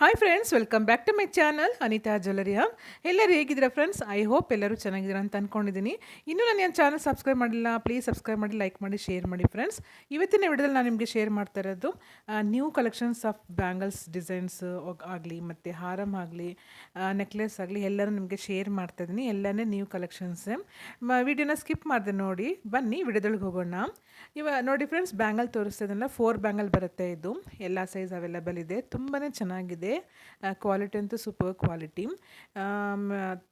Hi friends, welcome back to my channel Anitha ಜ್ಯುವೆಲರಿಯ. ಎಲ್ಲರೂ ಹೇಗಿದ್ದೀರಾ ಫ್ರೆಂಡ್ಸ್? ಐ ಹೋಪ್ ಎಲ್ಲರೂ ಚೆನ್ನಾಗಿದ್ದೀರಾ ಅಂತ ಅಂದ್ಕೊಂಡಿದ್ದೀನಿ. ಇನ್ನೂ ನಾನು ನನ್ನ ಚಾನಲ್ ಸಬ್ಸ್ಕ್ರೈಬ್ ಮಾಡಿಲ್ಲ, ಪ್ಲೀಸ್ ಸಬ್ಸ್ಕ್ರೈಬ್ ಮಾಡಿ, ಲೈಕ್ ಮಾಡಿ, ಶೇರ್ ಮಾಡಿ ಫ್ರೆಂಡ್ಸ್. ಇವತ್ತಿನ ವಿಡಿಯೋದಲ್ಲಿ ನಾನು ನಿಮಗೆ ಶೇರ್ ಮಾಡ್ತಾ ಇರೋದು new collections of bangles designs ಆಗಲಿ, ಮತ್ತು ಹಾರಮ್ ಆಗಲಿ, ನೆಕ್ಲೆಸ್ ಆಗಲಿ ಎಲ್ಲರೂ ನಿಮಗೆ ಶೇರ್ ಮಾಡ್ತಾ ಇದ್ದೀನಿ. ಎಲ್ಲನೇ ನ್ಯೂ ಕಲೆಕ್ಷನ್ಸೇ. ವಿಡಿಯೋನ ಸ್ಕಿಪ್ ಮಾಡಿದೆ ನೋಡಿ. ಬನ್ನಿ ವಿಡಿಯೋದೊಳಗೆ ಹೋಗೋಣ. ನೋಡಿ ಫ್ರೆಂಡ್ಸ್, ಬ್ಯಾಂಗಲ್ ತೋರಿಸ್ತಾ ಇದೆಲ್ಲ 4 ಬ್ಯಾಂಗಲ್ ಬರುತ್ತೆ. ಇದು ಎಲ್ಲ ಸೈಜ್ ಅವೈಲೇಬಲ್ ಇದೆ. ತುಂಬಾ ಚೆನ್ನಾಗಿದೆ. ಕ್ವಾಲಿಟಿ ಅಂತೂ ಸೂಪರ್ ಕ್ವಾಲಿಟಿ.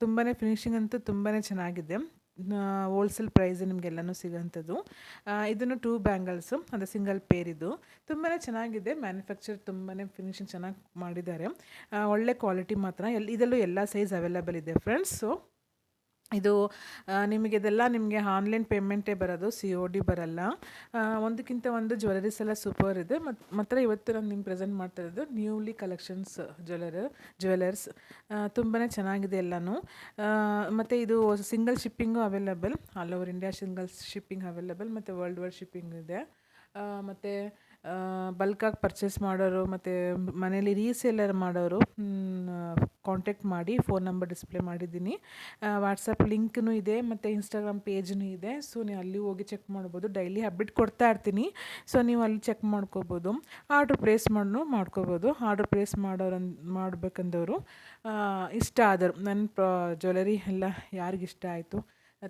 ತುಂಬಾ ಫಿನಿಶಿಂಗ್ ಅಂತೂ ತುಂಬಾ ಚೆನ್ನಾಗಿದೆ. ಹೋಲ್ಸೇಲ್ ಪ್ರೈಸ್ ನಿಮಗೆಲ್ಲನೂ ಸಿಗೋಂಥದ್ದು. ಇದನ್ನು 2 ಬ್ಯಾಂಗಲ್ಸು, ಅದು ಸಿಂಗಲ್ ಪೇರ್. ಇದು ತುಂಬಾ ಚೆನ್ನಾಗಿದೆ. ಮ್ಯಾನುಫ್ಯಾಕ್ಚರ್ ತುಂಬಾ ಫಿನಿಶಿಂಗ್ ಚೆನ್ನಾಗಿ ಮಾಡಿದ್ದಾರೆ. ಒಳ್ಳೆ ಕ್ವಾಲಿಟಿ ಮಾತ್ರ. ಇದರಲ್ಲೂ ಎಲ್ಲ ಸೈಜ್ ಅವೈಲೇಬಲ್ ಇದೆ ಫ್ರೆಂಡ್ಸು. ಇದು ನಿಮಗೆ ನಿಮಗೆ ಆನ್ಲೈನ್ ಪೇಮೆಂಟೇ ಬರೋದು, COD ಬರಲ್ಲ. ಒಂದಕ್ಕಿಂತ ಒಂದು ಜ್ಯುವೆಲರೀಸ್ ಎಲ್ಲ ಸೂಪರ್ ಇದೆ. ಮಾತ್ರ ಇವತ್ತು ನಾನು ನಿಮ್ಗೆ ಪ್ರೆಸೆಂಟ್ ಮಾಡ್ತಾ ಇರೋದು ನ್ಯೂಲಿ ಕಲೆಕ್ಷನ್ಸ್ ಜ್ಯುವೆಲರ್ಸ್. ತುಂಬಾ ಚೆನ್ನಾಗಿದೆ ಎಲ್ಲನೂ. ಮತ್ತು ಇದು single shipping available, all over India single shipping available, ಮತ್ತು ವರ್ಲ್ಡ್ ವೈಡ್ ಶಿಪ್ಪಿಂಗ್ ಇದೆ. ಮತ್ತು ಬಲ್ಕಾಗಿ ಪರ್ಚೇಸ್ ಮಾಡೋರು ಮತ್ತು ಮನೇಲಿ ರೀಸೇಲರ್ ಮಾಡೋರು ಕಾಂಟ್ಯಾಕ್ಟ್ ಮಾಡಿ. ಫೋನ್ ನಂಬರ್ ಡಿಸ್ಪ್ಲೇ ಮಾಡಿದ್ದೀನಿ. ವಾಟ್ಸಪ್ ಲಿಂಕ್ನೂ ಇದೆ, ಮತ್ತು ಇನ್ಸ್ಟಾಗ್ರಾಮ್ ಪೇಜ್ನೂ ಇದೆ. ಸೊ ನೀವು ಅಲ್ಲಿ ಹೋಗಿ ಚೆಕ್ ಮಾಡ್ಬೋದು. ಡೈಲಿ ಅಪ್ಡೇಟ್ ಕೊಡ್ತಾ ಇರ್ತೀನಿ. ಸೊ ನೀವು ಅಲ್ಲಿ ಚೆಕ್ ಮಾಡ್ಕೋಬೋದು. ಆರ್ಡ್ರ್ ಪ್ಲೇಸ್ ಮಾಡ್ಕೋಬೋದು. ಆರ್ಡ್ರ್ ಪ್ಲೇಸ್ ಮಾಡಬೇಕಂದವರು, ಇಷ್ಟ ಆದರು ನನ್ನ ಜ್ಯುವೆಲರಿ ಎಲ್ಲ ಯಾರಿಗಿಷ್ಟ ಆಯಿತು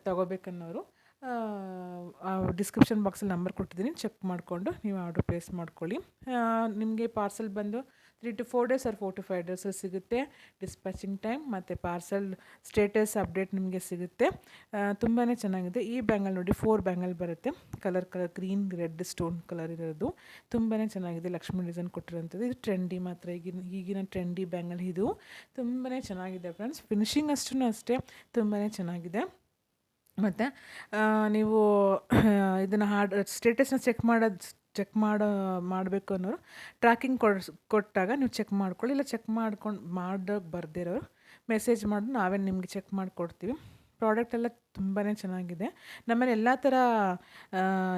ತೊಗೋಬೇಕನ್ನೋರು, ಡಿಸ್ಕ್ರಿಪ್ಷನ್ ಬಾಕ್ಸಲ್ಲಿ ನಂಬರ್ ಕೊಟ್ಟಿದ್ದೀನಿ, ಚೆಕ್ ಮಾಡಿಕೊಂಡು ನೀವು ಆರ್ಡ್ರ್ ಪ್ಲೇಸ್ ಮಾಡ್ಕೊಳ್ಳಿ. ನಿಮಗೆ ಪಾರ್ಸೆಲ್ ಬಂದು 3 to 4 days or 4 to 5 days ಸಿಗುತ್ತೆ ಡಿಸ್ಪ್ಯಾಚಿಂಗ್ ಟೈಮ್. ಮತ್ತು ಪಾರ್ಸೆಲ್ ಸ್ಟೇಟಸ್ ಅಪ್ಡೇಟ್ ನಿಮಗೆ ಸಿಗುತ್ತೆ. ತುಂಬಾ ಚೆನ್ನಾಗಿದೆ. ಈ ಬ್ಯಾಂಗಲ್ ನೋಡಿ, 4 ಬ್ಯಾಂಗಲ್ ಬರುತ್ತೆ. Colour green red stone colour ಇರೋದು ತುಂಬಾ ಚೆನ್ನಾಗಿದೆ. ಲಕ್ಷ್ಮಿ ಡಿಸೈನ್ ಕೊಟ್ಟಿರೋಂಥದ್ದು. ಇದು ಟ್ರೆಂಡಿ ಮಾತ್ರ, ಈಗಿನ ಟ್ರೆಂಡಿ ಬ್ಯಾಂಗಲ್ ಇದು. ತುಂಬಾ ಚೆನ್ನಾಗಿದೆ ಫ್ರೆಂಡ್ಸ್. ಫಿನಿಶಿಂಗ್ ಅಷ್ಟೇ ತುಂಬಾ ಚೆನ್ನಾಗಿದೆ. ಮತ್ತು ನೀವು ಇದನ್ನು ಸ್ಟೇಟಸ್ನ ಚೆಕ್ ಮಾಡಬೇಕು ಅನ್ನೋರು ಟ್ರ್ಯಾಕಿಂಗ್ ಕೊಟ್ಟಾಗ ನೀವು ಚೆಕ್ ಮಾಡ್ಕೊಳ್ಳಿ. ಇಲ್ಲ ಚೆಕ್ ಮಾಡೋಕ್ಕೆ ಬರ್ದಿರೋರು ಮೆಸೇಜ್ ಮಾಡಿ, ನಾವೇ ನಿಮಗೆ ಚೆಕ್ ಮಾಡಿಕೊಡ್ತೀವಿ. ಪ್ರಾಡಕ್ಟ್ ಎಲ್ಲ ತುಂಬಾ ಚೆನ್ನಾಗಿದೆ. ನಮ್ಮಲ್ಲಿ ಎಲ್ಲ ಥರ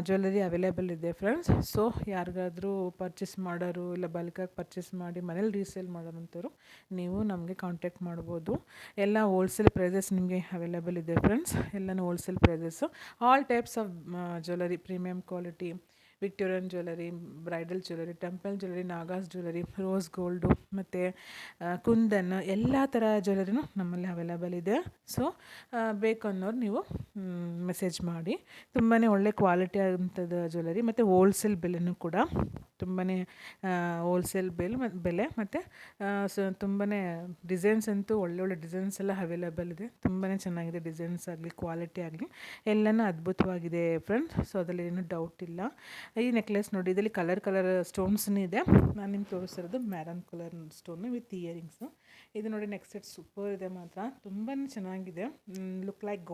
ಜ್ಯುವೆಲರಿ ಅವೈಲೇಬಲ್ ಇದೆ ಫ್ರೆಂಡ್ಸ್. ಸೊ ಯಾರಿಗಾದರೂ ಪರ್ಚೇಸ್ ಮಾಡೋರು, ಇಲ್ಲ ಬಲ್ಕಾಗಿ ಪರ್ಚೇಸ್ ಮಾಡಿ ಮನೇಲಿ ರೀಸೇಲ್ ಮಾಡೋರಂಥವ್ರು ನೀವು ನಮಗೆ ಕಾಂಟ್ಯಾಕ್ಟ್ ಮಾಡ್ಬೋದು. ಎಲ್ಲ ಹೋಲ್ಸೇಲ್ ಪ್ರೈಸಸ್ ನಿಮಗೆ ಅವೈಲೇಬಲ್ ಇದೆ ಫ್ರೆಂಡ್ಸ್. ಎಲ್ಲನೂ wholesale prices. All types of jewellery, premium quality, Victorian jewellery, bridal jewellery, temple jewellery, ನಾಗಾಸ್ ಜ್ಯುವೆಲರಿ, ರೋಸ್ ಗೋಲ್ಡು, ಮತ್ತು ಕುಂದನ್, ಎಲ್ಲ ಥರ ಜ್ಯುವೆಲರಿನೂ ನಮ್ಮಲ್ಲಿ ಅವೈಲೇಬಲ್ ಇದೆ. ಸೊ ಬೇಕು ಅನ್ನೋರು ನೀವು ಮೆಸೇಜ್ ಮಾಡಿ. ತುಂಬಾ ಒಳ್ಳೆ ಕ್ವಾಲಿಟಿ ಆದಂಥದ್ದು ಜ್ಯುವೆಲರಿ, ಮತ್ತು ಹೋಲ್ಸೇಲ್ ಬೆಲೆನೂ ಕೂಡ ತುಂಬಾ ಹೋಲ್ಸೇಲ್ ಬೆಲೆ. ಮತ್ತು ತುಂಬಾ ಡಿಸೈನ್ಸ್ ಅಂತೂ ಒಳ್ಳೊಳ್ಳೆ ಡಿಸೈನ್ಸ್ ಎಲ್ಲ ಅವೈಲೇಬಲ್ ಇದೆ. ತುಂಬಾ ಚೆನ್ನಾಗಿದೆ. ಡಿಸೈನ್ಸ್ ಆಗಲಿ, ಕ್ವಾಲಿಟಿ ಆಗಲಿ ಎಲ್ಲನೂ ಅದ್ಭುತವಾಗಿದೆ ಫ್ರೆಂಡ್ಸ್. ಸೊ ಅದರಲ್ಲಿ ಏನೂ ಡೌಟ್ ಇಲ್ಲ. ಈ ನೆಕ್ಲೆಸ್ ನೋಡಿ, ಇದರಲ್ಲಿ ಕಲರ್ ಸ್ಟೋನ್ಸ್ನೂ ಇದೆ. ನಾನು ನಿಮ್ಗೆ ತೋರಿಸಿರೋದು ಮ್ಯಾರನ್ ಕಲರ್ ಸ್ಟೋನು ವಿತ್ ಇಯರಿಂಗ್ಸು. ಇದು ನೋಡಿ, ನೆಕ್ಸ್ಟ್ ಸೆಟ್ ಸೂಪರ್ ಇದೆ ಮಾತ್ರ. ತುಂಬಾ ಚೆನ್ನಾಗಿದೆ. ಲುಕ್ ಲೈಕ್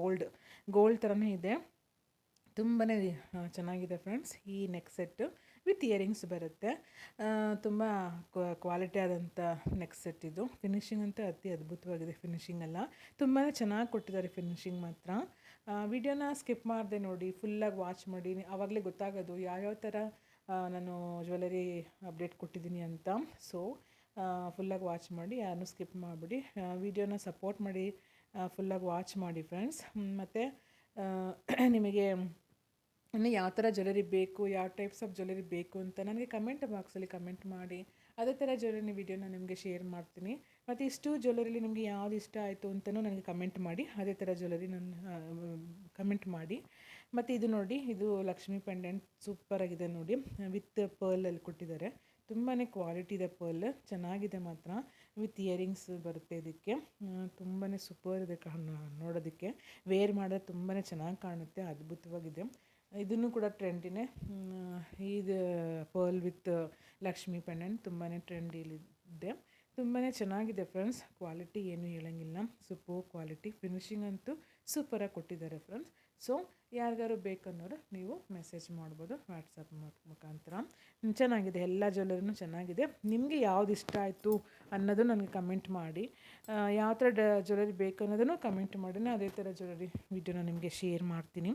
ಗೋಲ್ಡ್ ಥರನೇ ಇದೆ. ತುಂಬಾ ಚೆನ್ನಾಗಿದೆ ಫ್ರೆಂಡ್ಸ್. ಈ ನೆಕ್ ಸೆಟ್ಟು ವಿತ್ ಇಯರಿಂಗ್ಸ್ ಬರುತ್ತೆ. ತುಂಬ ಕ್ವಾಲಿಟಿ ಆದಂಥ ನೆಕ್ ಸೆಟ್ ಇದು. ಫಿನಿಶಿಂಗ್ ಅಂತೂ ಅತಿ ಅದ್ಭುತವಾಗಿದೆ. ಫಿನಿಶಿಂಗ್ ಎಲ್ಲ ತುಂಬಾ ಚೆನ್ನಾಗಿ ಕೊಟ್ಟಿದ್ದಾರೆ. ಫಿನಿಶಿಂಗ್ ಮಾತ್ರ. ವಿಡಿಯೋನ ಸ್ಕಿಪ್ ಮಾಡಿದೆ ನೋಡಿ, ಫುಲ್ಲಾಗಿ ವಾಚ್ ಮಾಡಿ. ಆವಾಗಲೇ ಗೊತ್ತಾಗೋದು ಯಾವ್ಯಾವ ಥರ ನಾನು ಜ್ಯುವೆಲರಿ ಅಪ್ಡೇಟ್ ಕೊಟ್ಟಿದ್ದೀನಿ ಅಂತ. ಸೊ ಫುಲ್ಲಾಗಿ ವಾಚ್ ಮಾಡಿ, ಯಾರನ್ನೂ ಸ್ಕಿಪ್ ಮಾಡಿಬಿಡಿ. ವಿಡಿಯೋನ ಸಪೋರ್ಟ್ ಮಾಡಿ, ಫುಲ್ಲಾಗಿ ವಾಚ್ ಮಾಡಿ ಫ್ರೆಂಡ್ಸ್. ಮತ್ತು ನಿಮಗೆ ಇನ್ನು ಯಾವ ಥರ ಜ್ಯುವೆಲರಿ ಬೇಕು, ಯಾವ ಟೈಪ್ಸ್ ಆಫ್ ಜ್ಯುವೆಲರಿ ಬೇಕು ಅಂತ ನನಗೆ ಕಮೆಂಟ್ ಬಾಕ್ಸಲ್ಲಿ ಕಮೆಂಟ್ ಮಾಡಿ. ಅದೇ ಥರ ಜ್ಯುವೆಲರಿ ವಿಡಿಯೋನ ನಿಮಗೆ ಶೇರ್ ಮಾಡ್ತೀನಿ. ಮತ್ತು ಇಷ್ಟು ಜ್ಯುವೆಲರಿಲಿ ನಿಮಗೆ ಯಾವ್ದು ಇಷ್ಟ ಆಯಿತು ಅಂತಲೂ ನನಗೆ ಕಮೆಂಟ್ ಮಾಡಿ. ಅದೇ ಥರ ಜ್ಯುವೆಲರಿ ಕಮೆಂಟ್ ಮಾಡಿ. ಮತ್ತು ಇದು ನೋಡಿ, ಇದು ಲಕ್ಷ್ಮಿ ಪೆಂಡೆಂಟ್ ಸೂಪರಾಗಿದೆ ನೋಡಿ. ವಿತ್ ಪರ್ಲಲ್ಲಿ ಕೊಟ್ಟಿದ್ದಾರೆ. ತುಂಬಾ ಕ್ವಾಲಿಟಿ ಇದೆ. ಪರ್ಲ್ ಚೆನ್ನಾಗಿದೆ ಮಾತ್ರ. ವಿತ್ ಇಯರಿಂಗ್ಸ್ ಬರುತ್ತೆ ಇದಕ್ಕೆ. ತುಂಬಾ ಸೂಪರ್ ಇದೆ ನೋಡೋದಕ್ಕೆ. ವೇರ್ ಮಾಡಿದ್ರೆ ತುಂಬಾ ಚೆನ್ನಾಗಿ ಕಾಣುತ್ತೆ. ಅದ್ಭುತವಾಗಿದೆ. ಇದನ್ನು ಕೂಡ ಟ್ರೆಂಡಿನೇ. ಇದು ಪರ್ಲ್ ವಿತ್ ಲಕ್ಷ್ಮಿ ಪೆಂಡೆಂಟ್ ತುಂಬಾ ಟ್ರೆಂಡಿಲಿದೆ. ತುಂಬಾ ಚೆನ್ನಾಗಿದೆ ಫ್ರೆಂಡ್ಸ್. ಕ್ವಾಲಿಟಿ ಏನು ಹೇಳೋಂಗಿಲ್ಲ, ಸೂಪರ್ ಕ್ವಾಲಿಟಿ. ಫಿನಿಶಿಂಗ್ ಅಂತೂ ಸೂಪರಾಗಿ ಕೊಟ್ಟಿದ್ದಾರೆ ಫ್ರೆಂಡ್ಸ್. ಸೊ ಯಾರಿಗಾರು ಬೇಕನ್ನೋರು ನೀವು ಮೆಸೇಜ್ ಮಾಡ್ಬೋದು ವಾಟ್ಸಪ್ ಮುಖಾಂತರ. ಚೆನ್ನಾಗಿದೆ, ಎಲ್ಲ ಜ್ಯುವೆಲರಿನೂ ಚೆನ್ನಾಗಿದೆ. ನಿಮಗೆ ಯಾವ್ದು ಇಷ್ಟ ಆಯಿತು ಅನ್ನೋದು ನನಗೆ ಕಮೆಂಟ್ ಮಾಡಿ. ಯಾವ ಥರ ಜ್ಯುವೆಲರಿ ಬೇಕು ಅನ್ನೋದನ್ನು ಕಮೆಂಟ್ ಮಾಡಿ, ನಾನು ಅದೇ ಥರ ಜ್ಯುವೆಲರಿ ವೀಡಿಯೋನ ನಿಮಗೆ ಶೇರ್ ಮಾಡ್ತೀನಿ.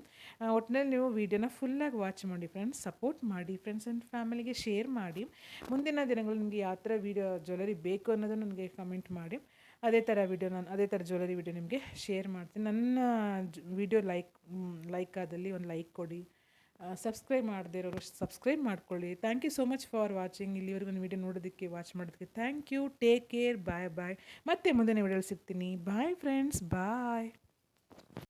ಒಟ್ಟಿನಲ್ಲಿ ನೀವು ವೀಡಿಯೋನ ಫುಲ್ಲಾಗಿ ವಾಚ್ ಮಾಡಿ ಫ್ರೆಂಡ್ಸ್, ಸಪೋರ್ಟ್ ಮಾಡಿ ಫ್ರೆಂಡ್ಸ್ ಆ್ಯಂಡ್ ಫ್ಯಾಮಿಲಿಗೆ ಶೇರ್ ಮಾಡಿ. ಮುಂದಿನ ದಿನಗಳು ನಿಮಗೆ ಯಾವ ಥರ ಜ್ಯುವೆಲರಿ ಬೇಕು ಅನ್ನೋದನ್ನು ನನಗೆ ಕಮೆಂಟ್ ಮಾಡಿ. ಅದೇ ಥರ ಜ್ಯುವೆಲರಿ ವಿಡಿಯೋ ನಿಮಗೆ ಶೇರ್ ಮಾಡ್ತೀನಿ. ನನ್ನ ವಿಡಿಯೋ ಲೈಕ್ ಆದಲ್ಲಿ ಒಂದು ಲೈಕ್ ಕೊಡಿ. ಸಬ್ಸ್ಕ್ರೈಬ್ ಮಾಡದೇ ಇರೋರು ಸಬ್ಸ್ಕ್ರೈಬ್ ಮಾಡ್ಕೊಳ್ಳಿ. Thank you so much for watching. ಇಲ್ಲಿವರೆಗೂ ಒಂದು ವಿಡಿಯೋ ನೋಡೋದಕ್ಕೆ, ವಾಚ್ ಮಾಡೋದಕ್ಕೆ thank you. Take care. Bye. ಮತ್ತೆ ಮುಂದಿನ ವಿಡಿಯೋಲಿ ಸಿಗ್ತೀನಿ. ಬಾಯ್ ಫ್ರೆಂಡ್ಸ್, ಬಾಯ್.